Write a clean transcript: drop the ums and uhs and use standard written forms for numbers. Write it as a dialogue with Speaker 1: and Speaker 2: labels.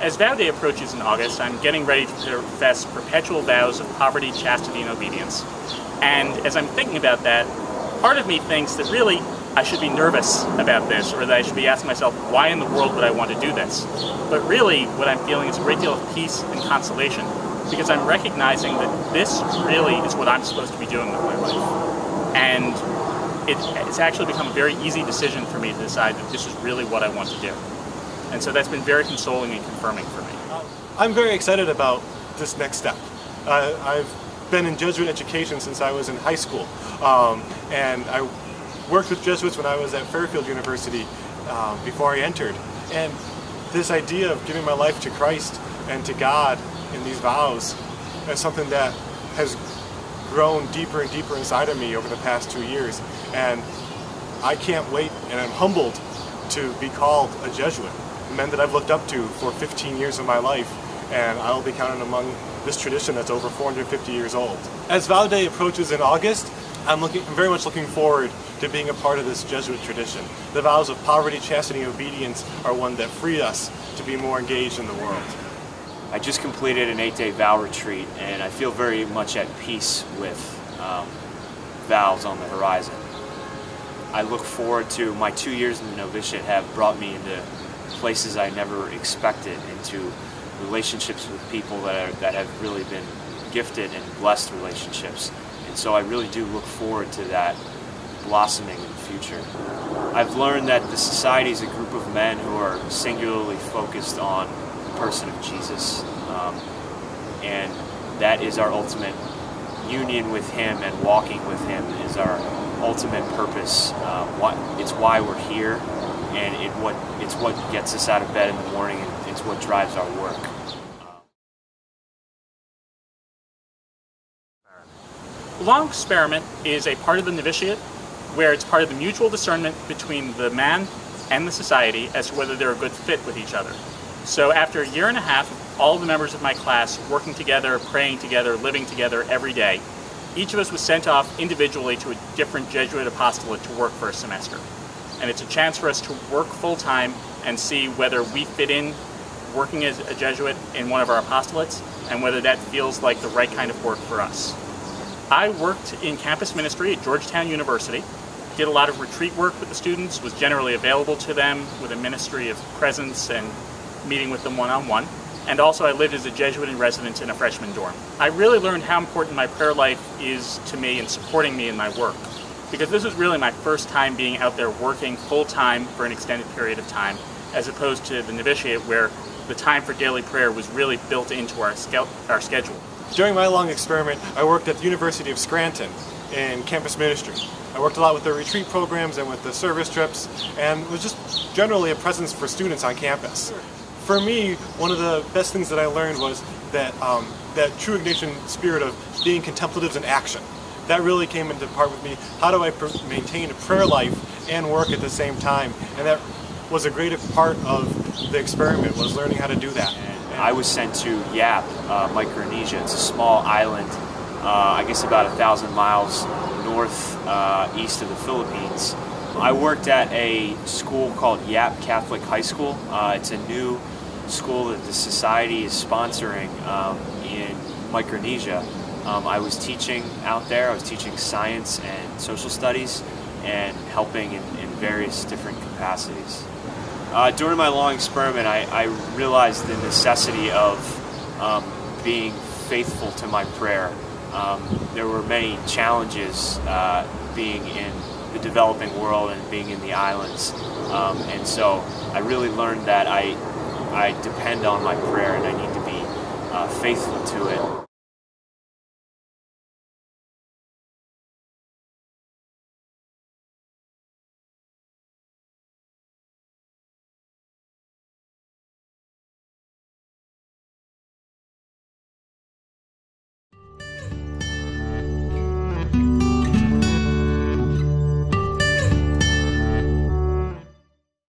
Speaker 1: As Vow Day approaches in August, I'm getting ready to profess perpetual vows of poverty, chastity, and obedience. And as I'm thinking about that, part of me thinks that really I should be nervous about this, or that I should be asking myself, why in the world would I want to do this? But really, what I'm feeling is a great deal of peace and consolation, because I'm recognizing that this really is what I'm supposed to be doing with my life. And it's actually become a very easy decision for me to decide that this is really what I want to do. And so that's been very consoling and confirming for me.
Speaker 2: I'm very excited about this next step. I've been in Jesuit education since I was in high school, and I worked with Jesuits when I was at Fairfield University before I entered. And this idea of giving my life to Christ and to God in these vows is something that has grown deeper and deeper inside of me over the past 2 years. And I can't wait, and I'm humbled to be called a Jesuit. Men that I've looked up to for 15 years of my life, and I'll be counted among this tradition that's over 450 years old. As Vow Day approaches in August, I'm very much looking forward to being a part of this Jesuit tradition. The vows of poverty, chastity, and obedience are one that free us to be more engaged in the world.
Speaker 3: I just completed an 8-day vow retreat, and I feel very much at peace with vows on the horizon. I look forward to my 2 years in the novitiate have brought me into places I never expected, into relationships with people that have really been gifted and blessed relationships. And so I really do look forward to that blossoming in the future. I've learned that the society is a group of men who are singularly focused on the person of Jesus. And that is our ultimate union with Him, and walking with Him is our ultimate purpose. It's why we're here, and it's what gets us out of bed in the morning, and it's what drives our work.
Speaker 1: The long experiment is a part of the novitiate where it's part of the mutual discernment between the man and the society as to whether they're a good fit with each other. So after a year and a half of all the members of my class working together, praying together, living together every day, each of us was sent off individually to a different Jesuit apostolate to work for a semester. And it's a chance for us to work full-time and see whether we fit in working as a Jesuit in one of our apostolates, and whether that feels like the right kind of work for us. I worked in campus ministry at Georgetown University, did a lot of retreat work with the students, was generally available to them with a ministry of presence and meeting with them one-on-one. And also I lived as a Jesuit in residence in a freshman dorm. I really learned how important my prayer life is to me in supporting me in my work, because this was really my first time being out there working full-time for an extended period of time, as opposed to the novitiate where the time for daily prayer was really built into our schedule.
Speaker 2: During my long experiment, I worked at the University of Scranton in campus ministry. I worked a lot with the retreat programs and with the service trips, and was just generally a presence for students on campus. For me, one of the best things that I learned was that that true Ignatian spirit of being contemplatives in action. That really came into part with me. How do I maintain a prayer life and work at the same time? And that was a great part of the experiment, was learning how to do that.
Speaker 3: And I was sent to Yap, Micronesia. It's a small island, I guess about 1,000 miles east of the Philippines. I worked at a school called Yap Catholic High School. It's a new school that the society is sponsoring in Micronesia. I was teaching out there. I was teaching science and social studies and helping in various different capacities. During my long experiment, I realized the necessity of being faithful to my prayer. There were many challenges being in the developing world and being in the islands, and so I really learned that I depend on my prayer and I need to be faithful to it.